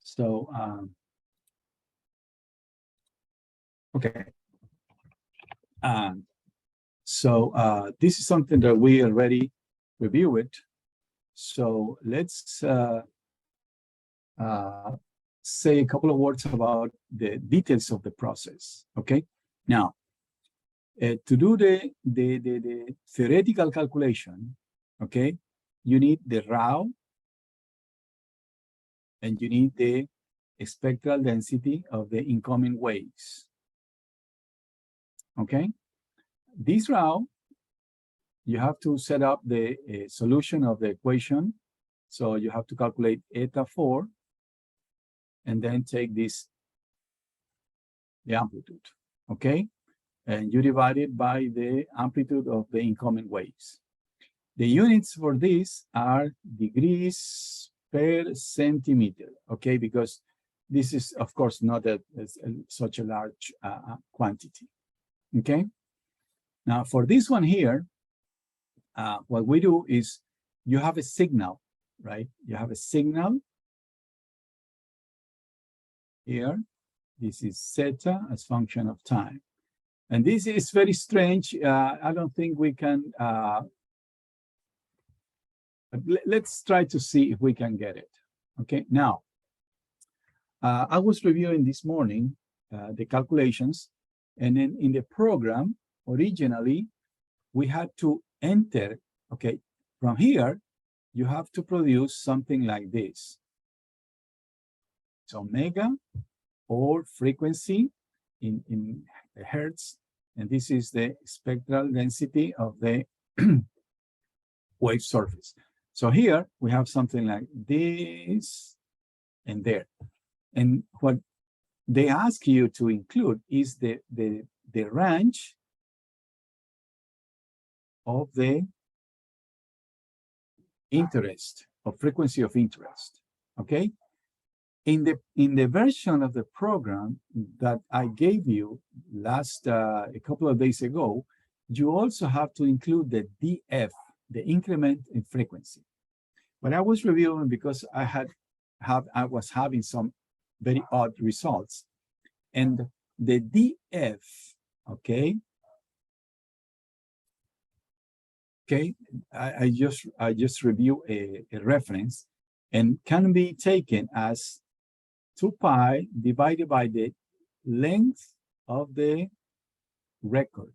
So, okay. This is something that we already reviewed. So let's say a couple of words about the details of the process. Okay. Now, to do the theoretical calculation, okay, you need the raw and you need the spectral density of the incoming waves. Okay. This raw, you have to set up the solution of the equation. So you have to calculate eta 4 and then take this, the amplitude, okay? And you divide it by the amplitude of the incoming waves. The units for this are degrees per centimeter, okay? Because this is, of course, not such a large quantity, okay? Now, for this one here, what we do is you have a signal, right? You have a signal here. This is zeta as function of time. And this is very strange. I don't think we can, let's try to see if we can get it. Okay, now, I was reviewing this morning the calculations, and then in the program, originally, we had to enter, okay, from here, you have to produce something like this. So omega, or frequency in hertz, and this is the spectral density of the wave surface. So here we have something like this and there. And what they ask you to include is the range of the interest, of frequency of interest, okay? In the version of the program that I gave you last a couple of days ago, you also have to include the DF, the increment in frequency. But I was reviewing because I was having some very odd results, and the DF, okay, I just review a reference, and can be taken as 2 pi divided by the length of the record.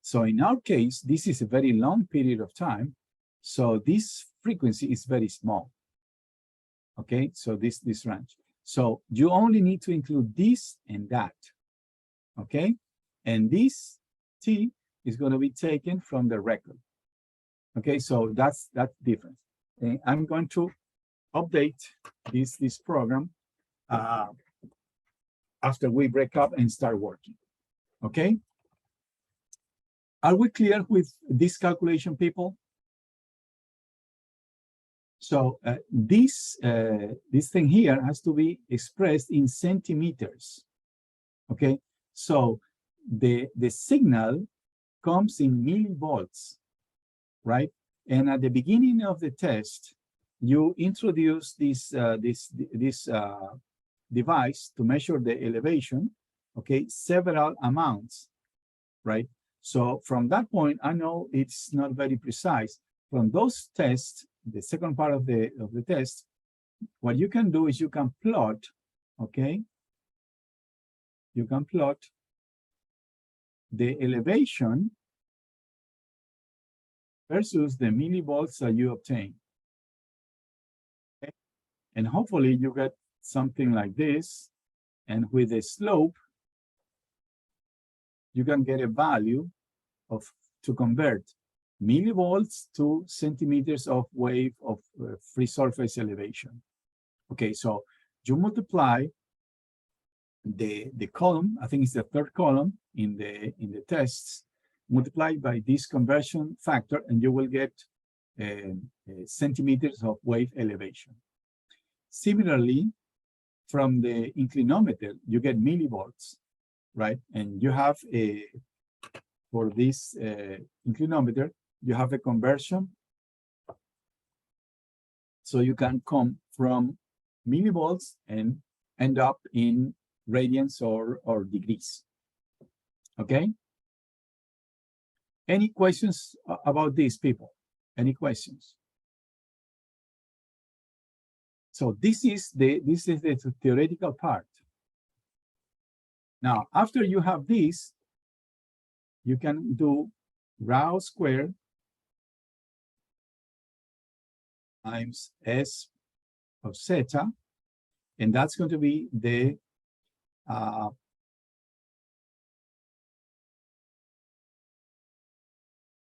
So in our case, this is a very long period of time. So this frequency is very small. Okay, so this range. So you only need to include this and that. Okay, and this T is going to be taken from the record. Okay, so that's different. And I'm going to update this program after we break up and start working. Okay, are we clear with this calculation, people? So this thing here has to be expressed in centimeters. Okay, so the signal comes in millivolts, right? And at the beginning of the test, you introduce this device to measure the elevation, okay, several amounts, right? So from that point, I know it's not very precise. From those tests, the second part of the test, what you can do is you can plot, okay? You can plot the elevation versus the millivolts that you obtain. Okay? And hopefully you get something like this, and with the slope, you can get a value to convert millivolts to centimeters of wave of free surface elevation. Okay, so you multiply the column, I think it's the third column in the tests, multiplied by this conversion factor, and you will get centimeters of wave elevation. Similarly, from the inclinometer, you get millivolts, right? And you have for this inclinometer, you have a conversion. So you can come from millivolts and end up in radians or degrees. Okay? Any questions about this, people? Any questions? So this is the theoretical part. Now, after you have this, you can do rho squared times S of zeta, and that's going to be the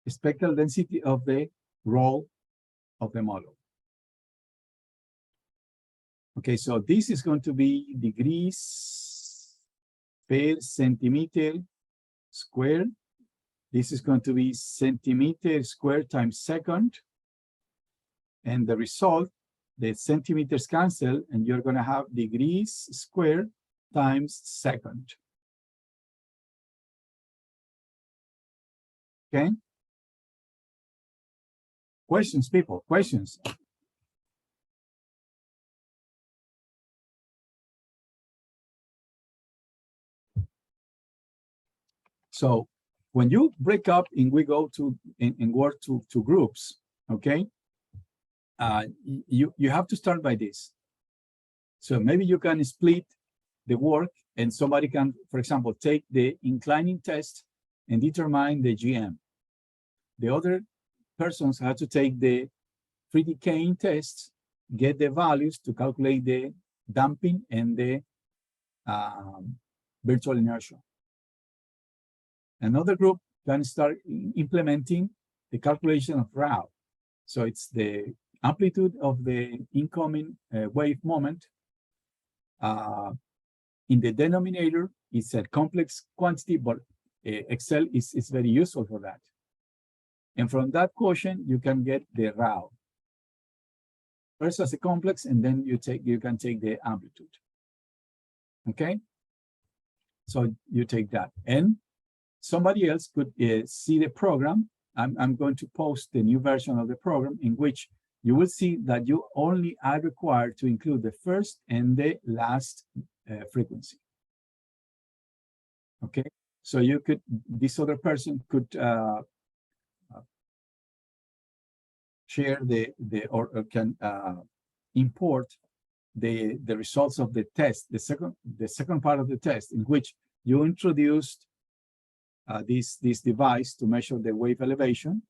spectral density of the rho of the model. Okay, so this is going to be degrees per centimeter squared. This is going to be centimeter squared times second. And the result, the centimeters cancel, and you're going to have degrees squared times second. Okay? Questions, people? Questions? So when you break up and we go to and work to groups, okay, you have to start by this. So maybe you can split the work and somebody can, for example, take the inclining test and determine the GM. The other persons have to take the free decaying tests, get the values to calculate the damping and the virtual inertia. Another group can start implementing the calculation of rho. So it's the amplitude of the incoming wave moment. In the denominator, it's a complex quantity, but Excel is very useful for that. And from that quotient, you can get the rho. First as a complex, and then you can take the amplitude. Okay? So you take that. And somebody else could see the program. I'm going to post the new version of the program in which you will see that you only are required to include the first and the last frequency. Okay, so you could, this other person could share or can import the results of the test, the second part of the test, in which you introduced this device to measure the wave elevation,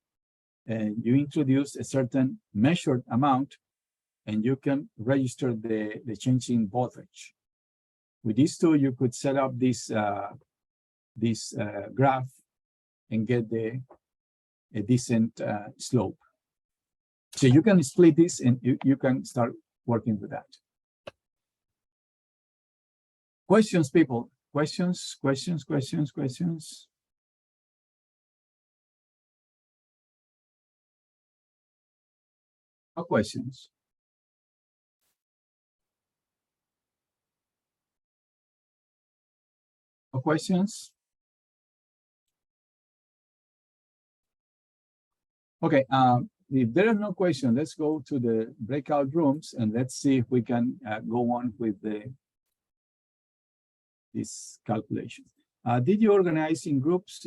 and you introduce a certain measured amount, and you can register the change in voltage. With these two, you could set up this graph and get a decent slope. So you can split this and you can start working with that. Questions, people? Questions, questions, questions, questions? No questions. No questions? Okay, if there are no questions, let's go to the breakout rooms and let's see if we can go on with this calculation. Did you organize in groups,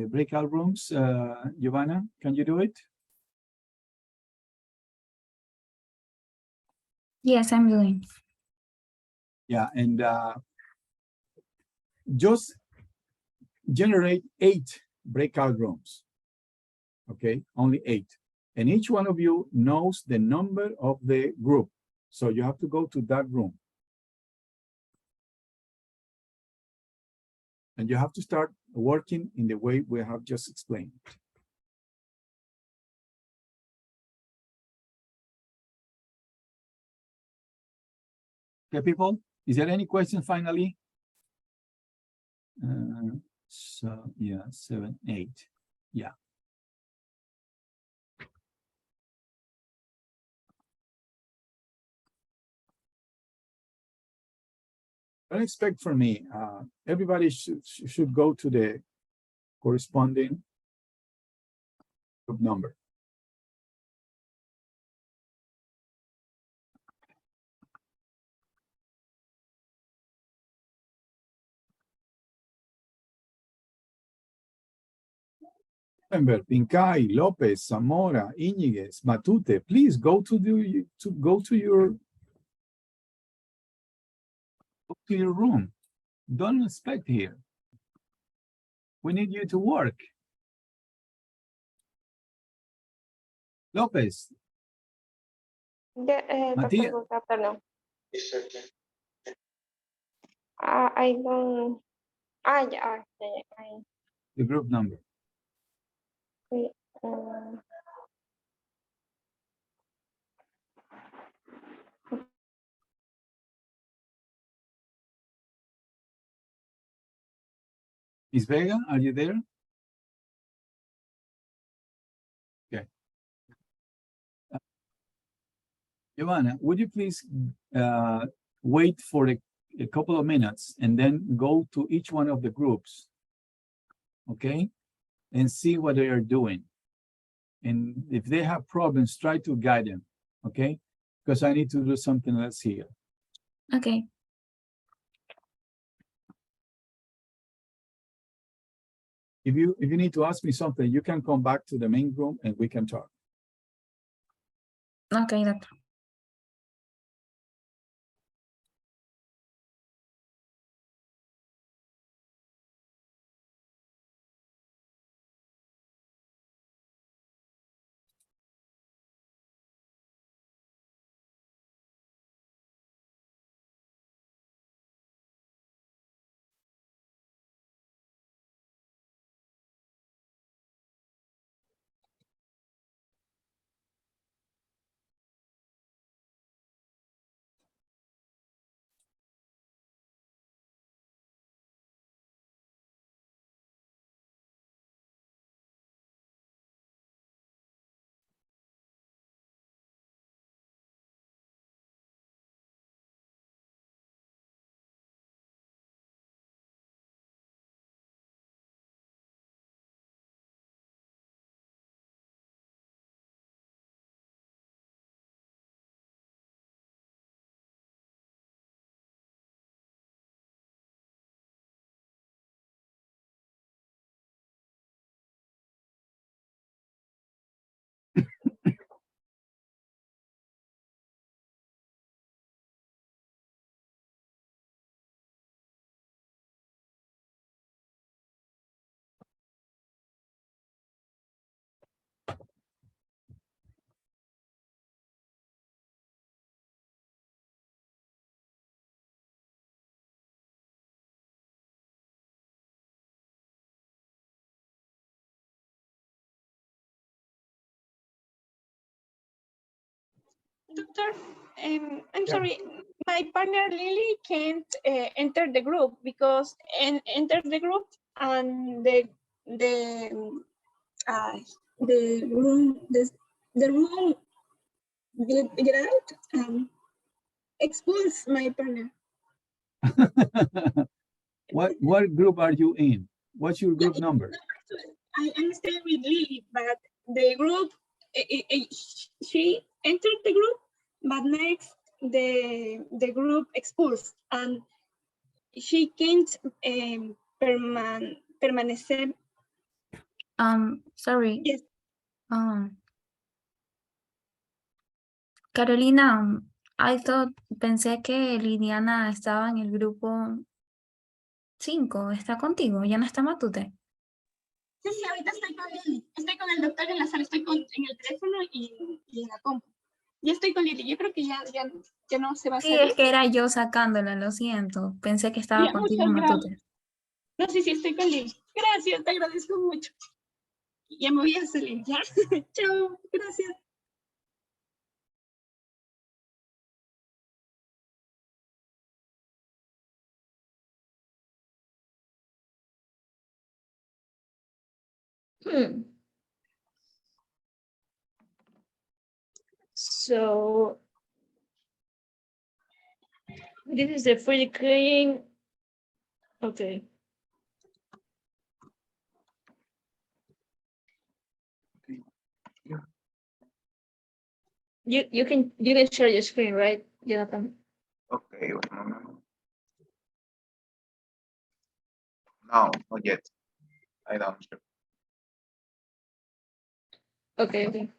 breakout rooms, Giovanna? Can you do it? Yes, I'm doing. Yeah, and just generate 8 breakout rooms. Okay, only 8. And each one of you knows the number of the group. So you have to go to that room. And you have to start working in the way we have just explained. Okay, people, is there any question finally? So yeah, 7, 8, yeah. Don't expect from me, everybody should go to the corresponding group number. Remember, Pincay, Lopez, Zamora, Iñiguez, Matute, please go to your room. Don't expect here. We need you to work. Lopez. Matías. Good afternoon. I don't. Yeah. The group number. Miss Vega, are you there? Okay. Giovanna, would you please wait for a couple of minutes and then go to each one of the groups, okay? And see what they are doing. And if they have problems, try to guide them, okay? Because I need to do something else here. Okay. If you need to ask me something, you can come back to the main room and we can talk. Okay, doctor. Doctor, I'm sorry, my partner Lily can't enter the group because enter the group and the room get out expose my partner. What group are you in? What's your group number? I understand with Lily, but the group, she entered the group, but next the group expulsed and she can't permanecer. Sorry. Yes. Carolina, pensé que Liliana estaba en el grupo 5. ¿Está contigo? ¿Ya no está Matute? Sí, ahorita estoy con Lili. Estoy con el doctor en la sala, estoy en el teléfono y en la compu. Ya estoy con Lili. Yo creo que ya no se va a Sí, salir. es que era yo sacándola, lo siento. Pensé que estaba contigo, Matute. No, sí, estoy con Lili. Gracias, te agradezco mucho. Ya me voy a salir, ¿ya? Chao, gracias. So this is the free clean. Okay. You can share your screen, right, Jonathan? Okay, 1 moment. No, not yet. I don't. Okay, okay.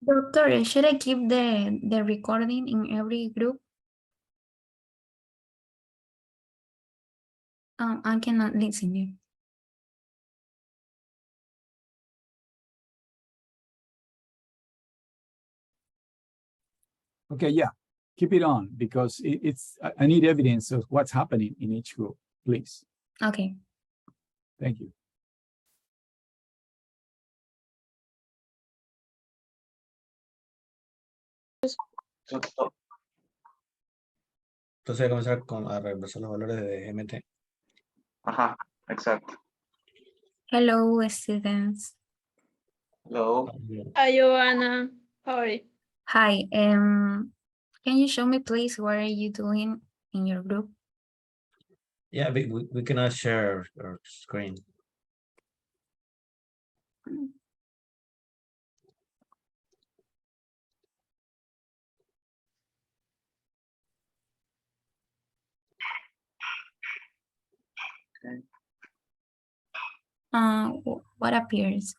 Doctor, should I keep the recording in every group? I cannot listen you. Okay, yeah, keep it on because I need evidence of what's happening in each group, please. Okay. Thank you. Stop. Entonces voy a comenzar a reemplazar los valores de GMT. Ajá, exacto. Hello, students. Hello. Hi, Joanna. How are you? Hi. Can you show me, please, what are you doing in your group? Yeah, we cannot share our screen. What appears?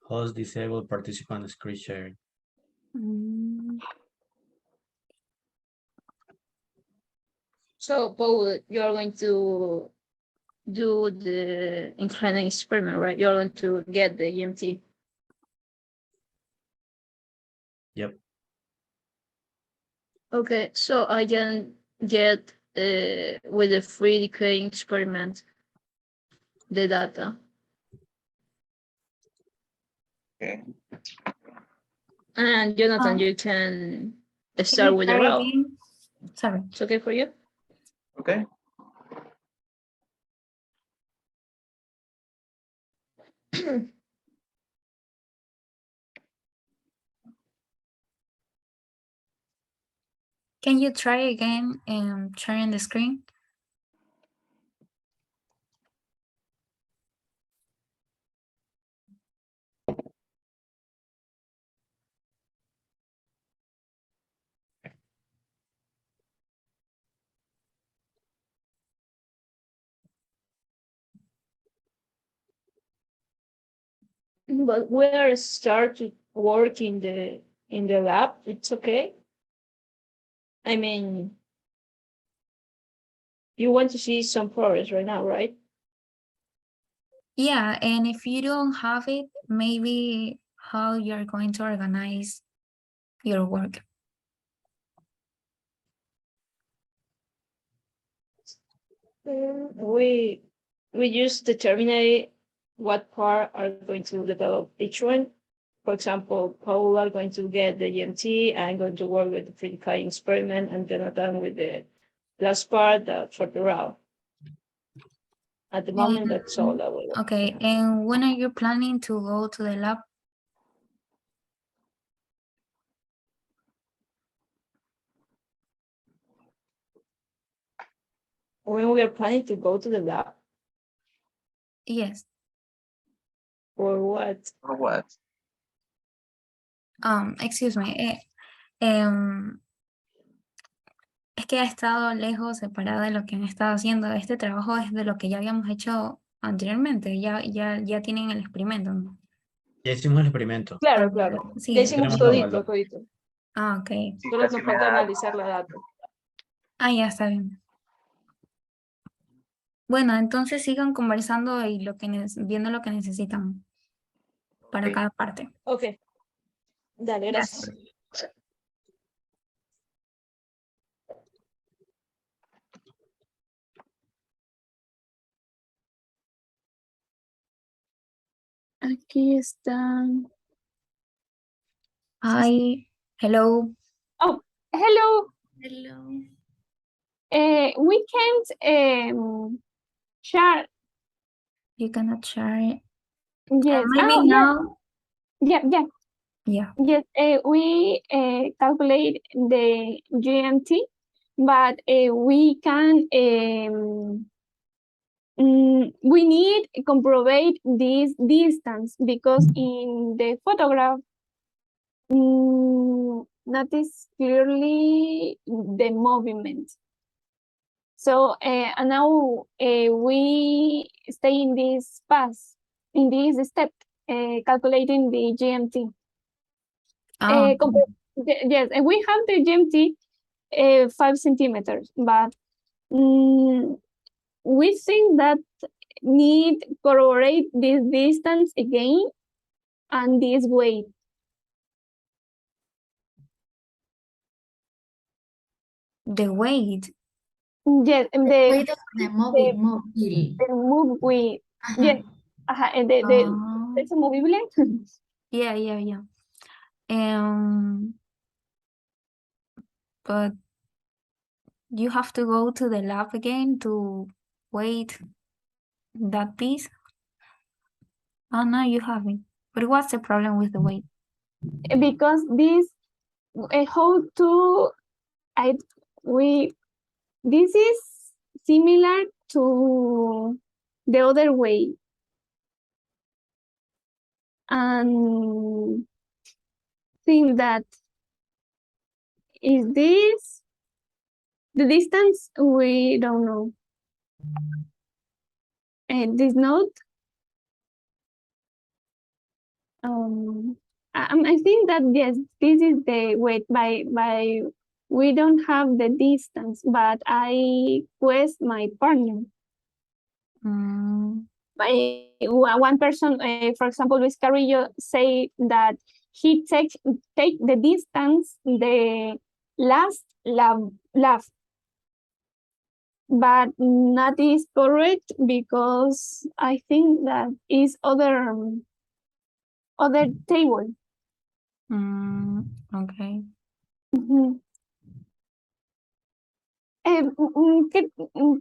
Host disabled participant screen sharing. Mm, So, Paul, you're going to do the inclining experiment, right? You're going to get the EMT. Yep. Okay, so I can get with the free decaying experiment the data. Okay. And Jonathan, Um, you can can start you with the try route. again? Sorry. It's okay for you? Okay. Can you try again and sharing the screen? But we are start to work in the lab. It's okay. I mean, you want to see some progress right now, right? Yeah, and if you don't have it, maybe how you're going to organize your work. We just determine what part are going to develop each one. For example, Paul are going to get the EMT. I'm going to work with the pre-decaying experiment, and Jonathan with the last part for the route. At the moment, that's all that we. Okay, and when are you planning to go to the lab? When we are planning to go to the lab, Yes. or what? For what? Excuse me. Es que ha estado lejos, separado de lo que han estado haciendo. Este trabajo es de lo que ya habíamos hecho anteriormente. Ya tienen el experimento, ¿no? Ya hicimos el experimento. Claro, claro. Sí. Ya hicimos Tenemos todito, los todito. Ok. Sí, Solo casi nos me falta da. analizar la data. Ya está bien. Bueno, entonces sigan conversando y viendo lo que necesitan para Ok. cada parte. Ok. Dale, gracias. Aquí están. Hi, hello. Oh, hello. Hello. We can't share. You cannot share it. Yes. Maybe Oh, now. yeah. Yeah. Yes. We calculate the GMT, but we can. We need to comprovate this distance because in the photograph, not is clearly the movement. So and now we stay in this path, in this step, calculating the GMT. Oh, Yes, and we have the GMT 5 centimeters, but we think that need corroborate this distance again and this weight. the weight. Yes, and Weight of the mobile. the move weight. Ajá. Yes, and the Oh, ¿es movible? yeah. But you have to go to the lab again to weight that piece. Oh no, you haven't. But what's the problem with the weight? Because this how to this is similar to the other way, and think that is this the distance we don't know, and this note I think that yes, this is the weight by we don't have the distance, but I quest my partner. One person, for example, Luis Carrillo, say that he take the distance the last lab, but that is correct because I think that is other table. Okay. Ujú.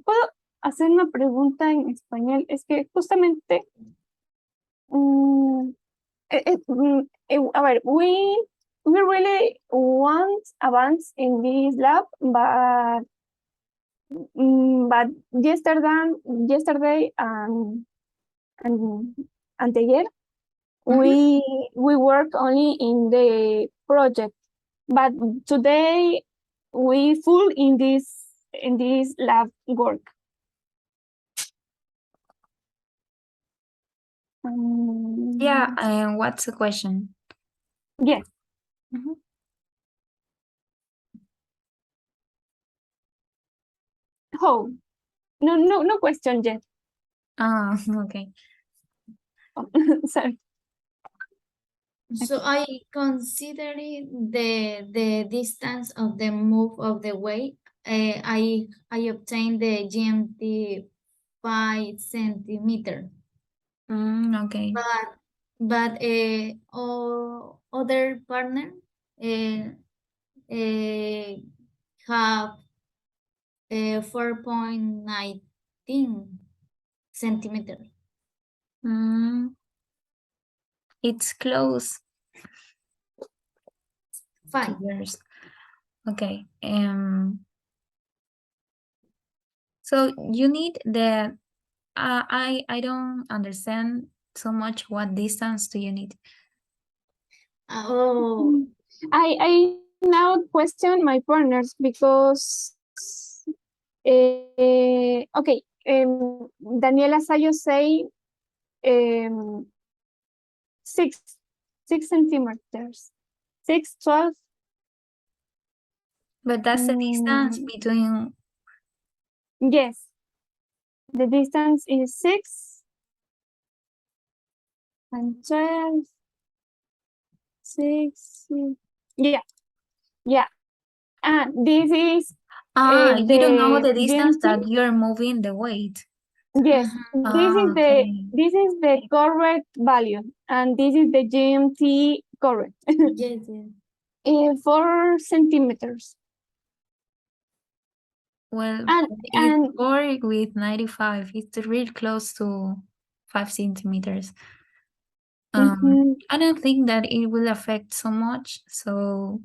¿Puedo hacer una pregunta en español? Es que justamente, a ver, we really want advance in this lab, but yesterday and anteayer, we work only in the project, but today we full in this lab work. Yeah, and what's the question? Yes. Mhm. Oh, no question yet. Ah, okay. Sorry. So I consider the distance of the move of the weight. I obtained the GMT 5 centimeter, Okay. but other partner have 4.19 centimeter. It's close to Fine. yours. Okay. So you need the I don't understand so much what distance do you need? Oh, I now question my partners because okay, Daniela Sayo say 6 centimeters, 12. But that's the distance between Yes, the distance is 6 and 12. 6, yeah. And this is you don't know the distance GMT. that you're moving the weight. Yes, Okay. this is the correct value, and this is the GMT correct. yes, yes. 4 centimeters. Well, And it's 4 with 95. It's really close to 5 centimeters. I don't think that it will affect so much. So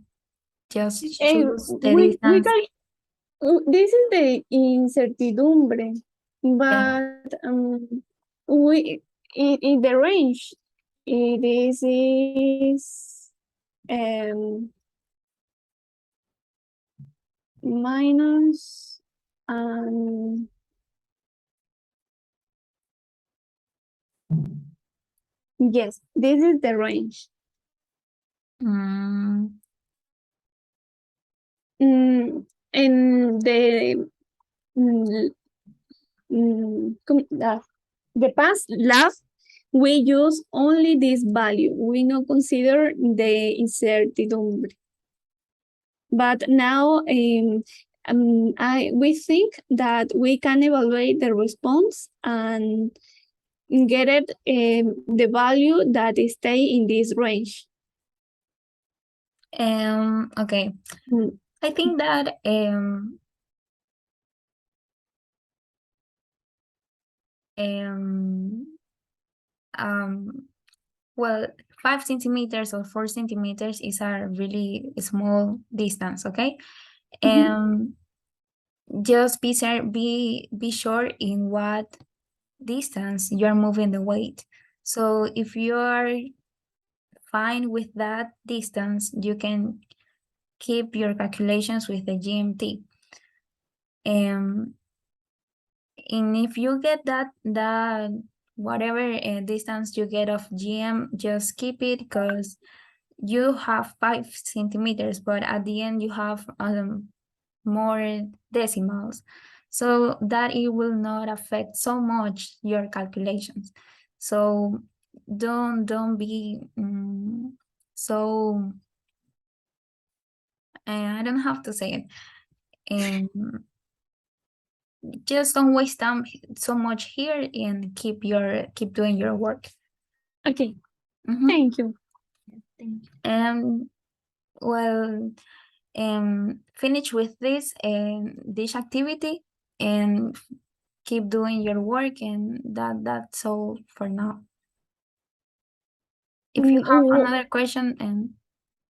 just choose the we distance. this is the incertidumbre, but in the range, this is minus Yes, this is the range. Mm, In the the past lab, we use only this value. We not consider the incertidumbre. But now we think that we can evaluate the response and get it the value that stay in this range. okay. Mm. I think that well, 5 centimeters or 4 centimeters is a really small distance, okay? Just be sure in what distance you are moving the weight. So if you are fine with that distance, you can keep your calculations with the GMT. And if you get that whatever distance you get of GM, just keep it, because you have 5 centimeters, but at the end you have more decimals, so that it will not affect so much your calculations. So don't be so I don't have to say it, and just don't waste time so much here and keep doing your work. Okay, Mhm. thank you. Thank you. Well, finish with this activity and keep doing your work, and that's all for now. If you have another question, and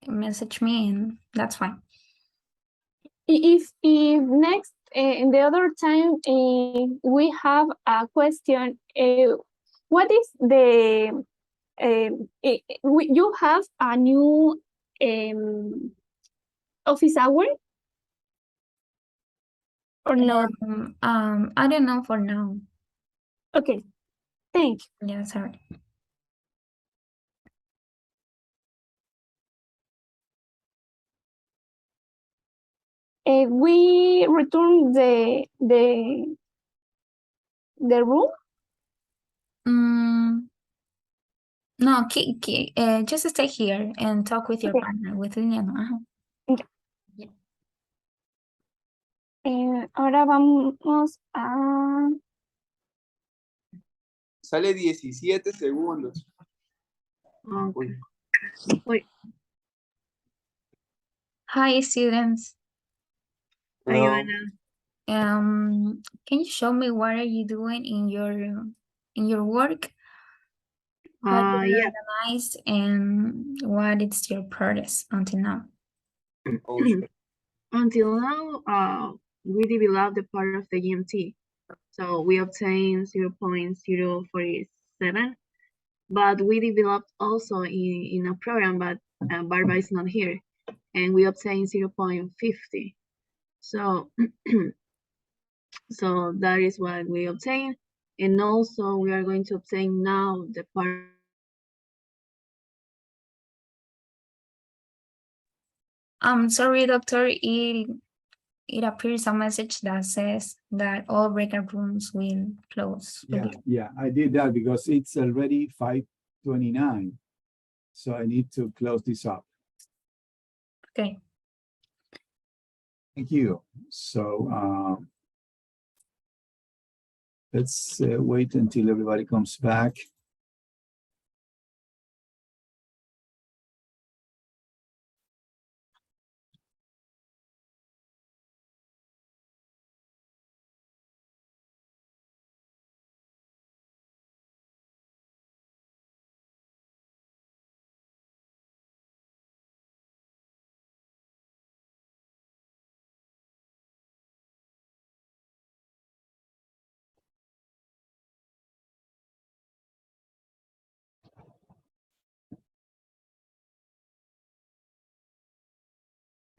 message me, and that's fine. If next in the other time we have a question, what is the you have a new office hour or not? I don't know for now. Okay, thank you. Yeah, sorry. We return the room. No, just stay here and talk with your Okay. partner, with Liliana. Ahora vamos a... Sale 17 segundos. Okay. Hi, students. Hello. Can you show me what are you doing in your work? What you Yeah. organized, and what is your progress until now? Until now, we developed the part of the GMT. So we obtained 0.047, but we developed also in a program, but Barbara is not here, and we obtained 0.50. So, so that is what we obtained. And also we are going to obtain now the part. I'm sorry, doctor, it appears a message that says that all breakout rooms will close. Yeah, I did that because it's already 5:29. So I need to close this up. Okay. Thank you. So let's wait until everybody comes back.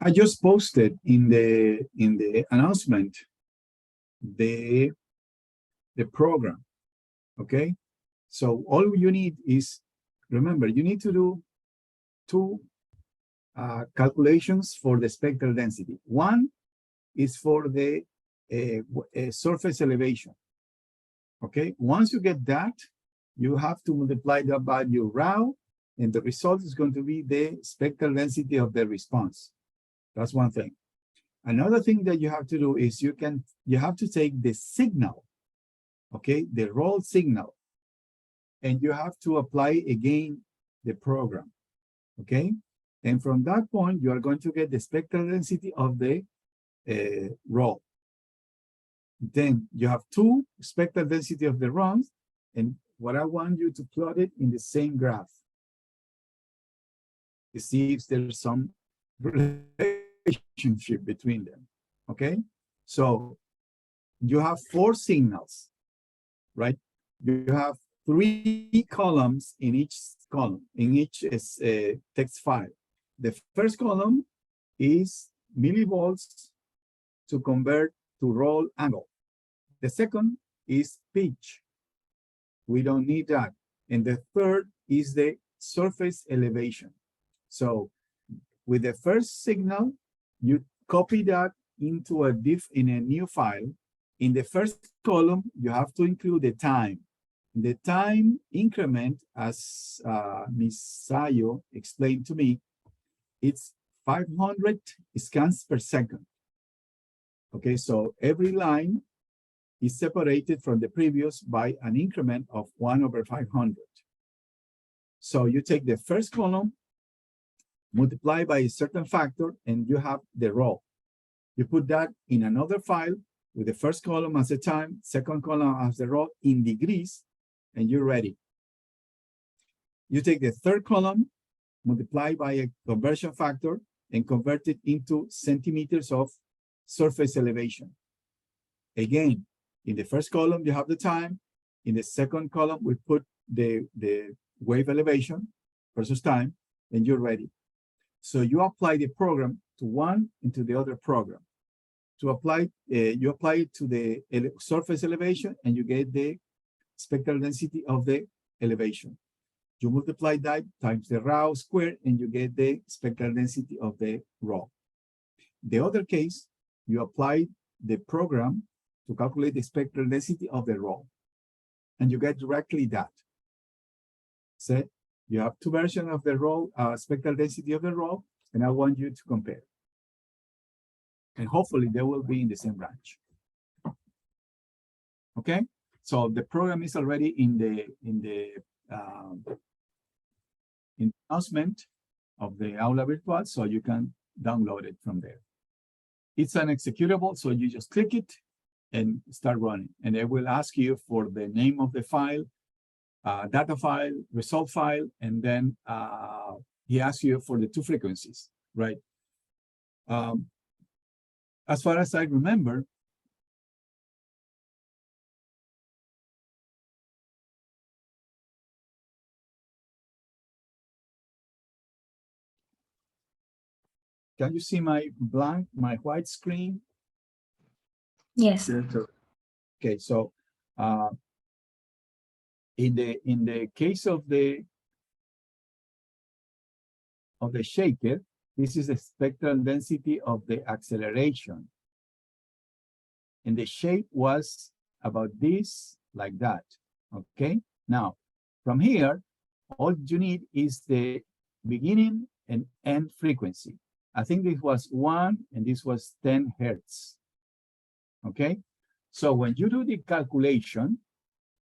I just posted in the announcement the program, okay? So all you need is, remember, you need to do two calculations for the spectral density. One is for the surface elevation, okay? Once you get that, you have to multiply that by your rho, and the result is going to be the spectral density of the response. That's one thing. Another thing that you have to do is you have to take the signal, okay, the raw signal, and you have to apply again the program, okay? And from that point, you are going to get the spectral density of the raw. Then you have two spectral density of the ROMs, and what I want you to plot it in the same graph to see if there's some relationship between them, okay? So you have four signals, right? You have 3 columns in each column, in each text file. The first column is millivolts to convert to roll angle. The second is pitch. We don't need that. And the third is the surface elevation. So with the first signal, you copy that into a in a new file. In the first column, you have to include the time. The time increment, as Ms. Sayo explained to me, it's 500 scans per second. Okay, so every line is separated from the previous by an increment of 1/500. So you take the first column, multiply by a certain factor, and you have the raw. You put that in another file with the first column as the time, second column as the raw in degrees, and you're ready. You take the third column, multiply by a conversion factor, and convert it into centimeters of surface elevation. Again, in the first column, you have the time. In the second column, we put the wave elevation versus time, and you're ready. So you apply the program to one and to the other program. To apply, you apply it to the surface elevation, and you get the spectral density of the elevation. You multiply that times the rho squared, and you get the spectral density of the raw. The other case, you apply the program to calculate the spectral density of the raw, and you get directly that. So you have two versions of the raw, spectral density of the raw, and I want you to compare. And hopefully they will be in the same branch. Okay, so the program is already in the announcement of the Aula Virtual, so you can download it from there. It's an executable, so you just click it and start running. And it will ask you for the name of the file, data file, result file, and then he asks you for the two frequencies, right? As far as I remember, can you see my white screen? Yes. Okay, so in the case of the shaker, this is the spectral density of the acceleration. And the shape was about this, like that, okay? Now, from here, all you need is the beginning and end frequency. I think this was 1 and this was 10 Hertz, okay? So when you do the calculation,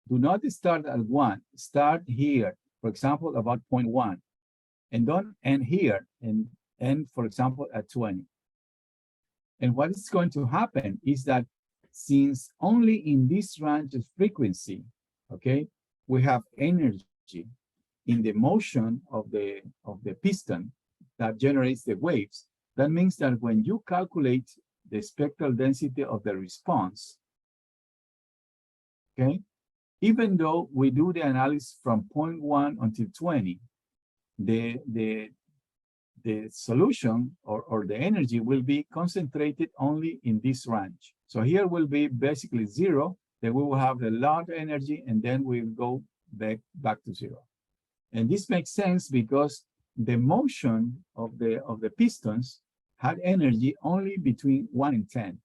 do not start at 1, start here, for example, about 0.1, and don't end here and end, for example, at 20. And what is going to happen is that since only in this range of frequency, okay, we have energy in the motion of the piston that generates the waves, that means that when you calculate the spectral density of the response, okay, even though we do the analysis from 0.1 until 20, the solution or the energy will be concentrated only in this range. So here will be basically 0, then we will have a lot of energy, and then we'll go back to 0. And this makes sense because the motion of the pistons had energy only between 1 and 10.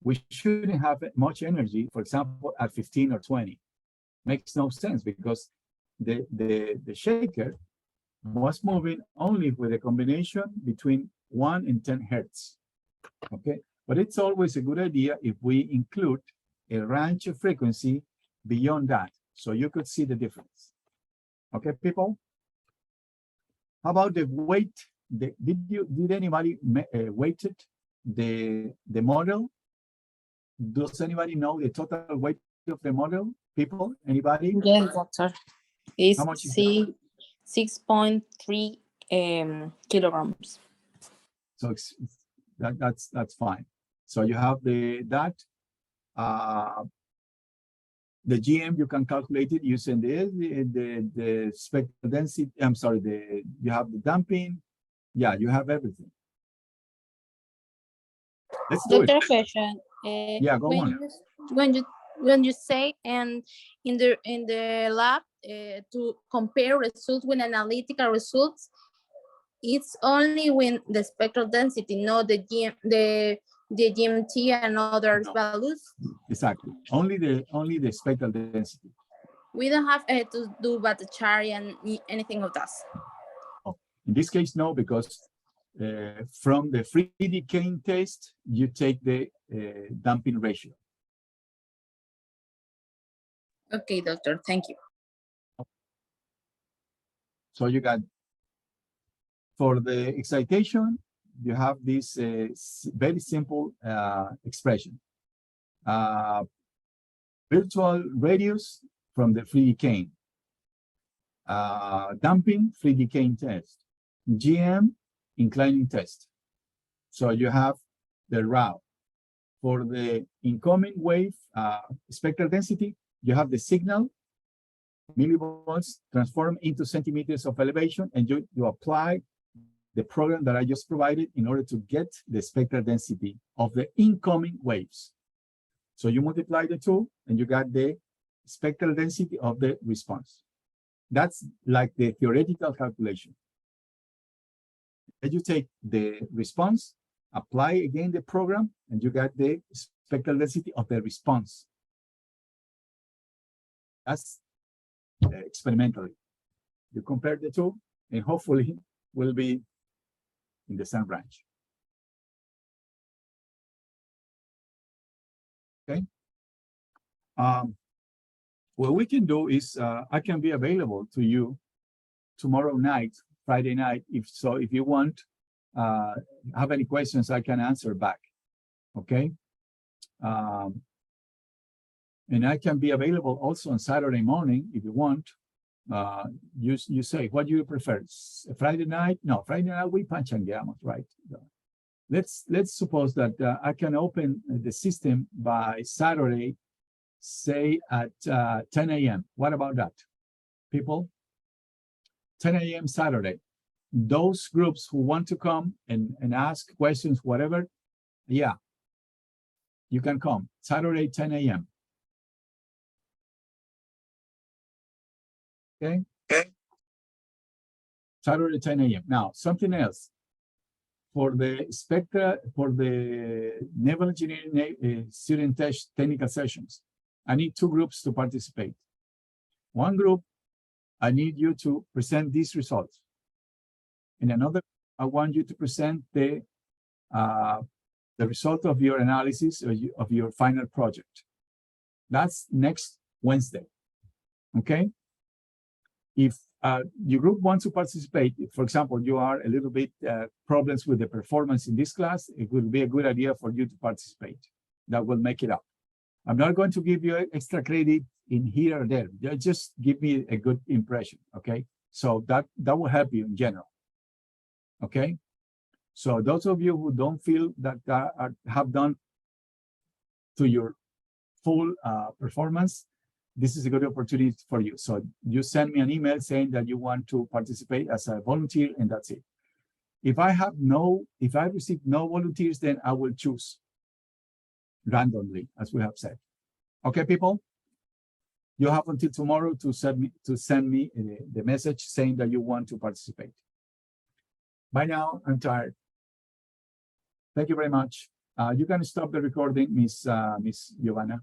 We shouldn't have much energy, for example, at 15 or 20. Makes no sense because the shaker was moving only with a combination between 1 and 10 hertz. Okay, but it's always a good idea if we include a range of frequency beyond that, so you could see the difference. Okay, people? How about the weight? Did anybody weighted the model? Does anybody know the total weight of the model? People, anybody? Yes, doctor. It's How much is that? 6.3 kilograms. So that's fine. So you have the GM, you can calculate it using the spectral density. I'm sorry, you have the damping. Yeah, you have everything. Let's do it. Doctor, question. Yeah, go on. When you say in the lab to compare results with analytical results, it's only when the spectral density, not the GMT and other values. Exactly. Only the spectral density. We don't have to do Bhattacharya and anything of that. In this case, no, because from the free decaying test, you take the damping ratio. Okay, doctor, thank you. So you got, for the excitation, you have this very simple expression. Virtual radius from the free decaying. Damping, free decaying test. GM, inclining test. So you have the route. For the incoming wave spectral density, you have the signal, millivolts, transform into centimeters of elevation, and you apply the program that I just provided in order to get the spectral density of the incoming waves. So you multiply the two, and you got the spectral density of the response. That's like the theoretical calculation. Then you take the response, apply again the program, and you got the spectral density of the response. That's experimentally. You compare the two, and hopefully will be in the same range. Okay. What we can do is I can be available to you tomorrow night, Friday night, if you want, have any questions, I can answer back. Okay. And I can be available also on Saturday morning if you want. You say, what do you prefer? Friday night? No, Friday night we panchangueamos, right? Let's suppose that I can open the system by Saturday, say at 10 a.m. What about that, people? 10 a.m. Saturday. Those groups who want to come and ask questions, whatever, yeah, you can come. Saturday, 10 a.m. Okay. Saturday, 10 a.m. Now, something else. For the spectra, for the naval engineering student technical sessions, I need 2 groups to participate. One group, I need you to present these results. In another, I want you to present the result of your analysis of your final project. That's next Wednesday. Okay. If your group wants to participate, if, for example, you are a little bit problems with the performance in this class, it will be a good idea for you to participate. That will make it up. I'm not going to give you extra credit in here or there. Just give me a good impression, okay? So that will help you in general, okay? So those of you who don't feel that have done to your full performance, this is a good opportunity for you. So you send me an email saying that you want to participate as a volunteer, and that's it. If I receive no volunteers, then I will choose. randomly, as we have said. Okay, people? You have until tomorrow to send me the message saying that you want to participate. Bye now, I'm tired. Thank you very much. You can stop the recording, Miss Giovanna.